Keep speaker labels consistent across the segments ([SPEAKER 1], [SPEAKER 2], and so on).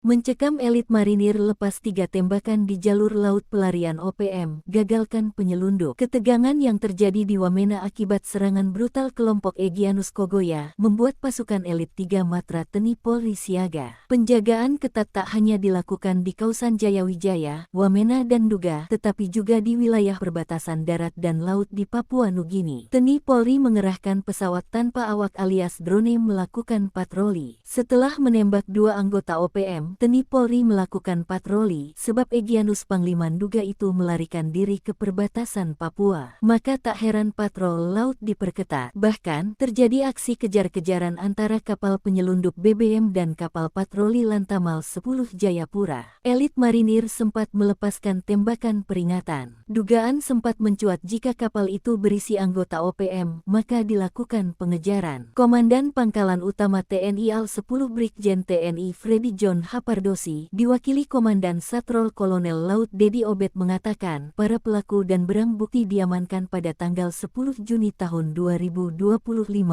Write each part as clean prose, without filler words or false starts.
[SPEAKER 1] Mencekam elit marinir lepas 3 tembakan di jalur laut pelarian OPM, gagalkan penyelundup. Ketegangan yang terjadi di Wamena akibat serangan brutal kelompok Egyanus Kogoya membuat pasukan elit 3 Matra Tni Polri siaga. Penjagaan ketat tak hanya dilakukan di kawasan Jayawijaya, Wamena dan Nduga, tetapi juga di wilayah perbatasan darat dan laut di Papua Nugini. Tni Polri mengerahkan pesawat tanpa awak alias drone melakukan patroli. Setelah menembak 2 anggota OPM, Tni Polri melakukan patroli sebab Egyanus Panglima Nduga itu melarikan diri ke perbatasan Papua. Maka tak heran patrol laut diperketat. Bahkan, terjadi aksi kejar-kejaran antara kapal penyelundup BBM dan kapal patroli Lantamal 10 Jayapura. Elit marinir sempat melepaskan tembakan peringatan. Dugaan sempat mencuat jika kapal itu berisi anggota OPM, maka dilakukan pengejaran. Komandan Pangkalan Utama TNI Al-10 Brigjen TNI Freddy John Pardosi, diwakili Komandan Satrol Kolonel Laut Dedi Obed mengatakan, para pelaku dan barang bukti diamankan pada tanggal 10 Juni tahun 2025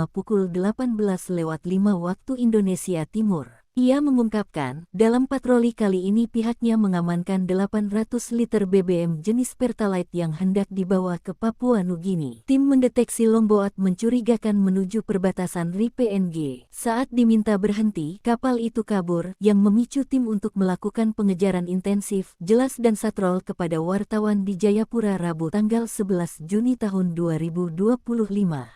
[SPEAKER 1] pukul 18:05 waktu Indonesia Timur. Ia mengungkapkan, dalam patroli kali ini pihaknya mengamankan 800 liter BBM jenis Pertalite yang hendak dibawa ke Papua Nugini. Tim mendeteksi longboat mencurigakan menuju perbatasan RI PNG. Saat diminta berhenti, kapal itu kabur, yang memicu tim untuk melakukan pengejaran intensif, jelas dan Satrol kepada wartawan di Jayapura Rabu tanggal 11 Juni tahun 2025.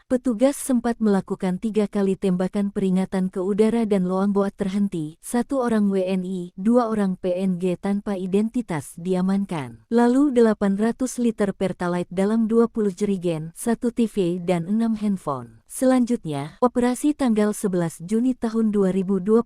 [SPEAKER 1] Petugas sempat melakukan 3 kali tembakan peringatan ke udara dan longboat terhenti. 1 orang WNI, 2 orang PNG tanpa identitas diamankan. Lalu 800 liter Pertalite dalam 20 jerigen, 1 TV dan 6 handphone. Selanjutnya, operasi tanggal 11 Juni tahun 2025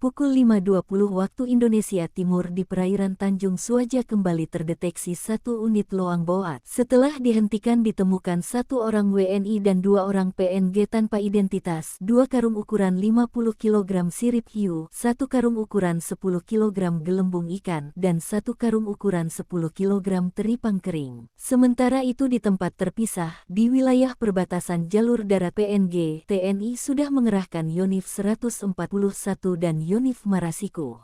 [SPEAKER 1] pukul 5.20 waktu Indonesia Timur di perairan Tanjung Suaja kembali terdeteksi 1 unit longboat. Setelah dihentikan ditemukan 1 orang WNI dan 2 orang PNG tanpa identitas, 2 karung ukuran 50 kg sirip hiu, 1 karung ukuran 10 kg gelembung ikan, dan 1 karung ukuran 10 kg teripang kering. Sementara itu di tempat terpisah, di wilayah perbatasan jalur darat PNG, TNI sudah mengerahkan Yonif 141 dan Yonif Marasiku.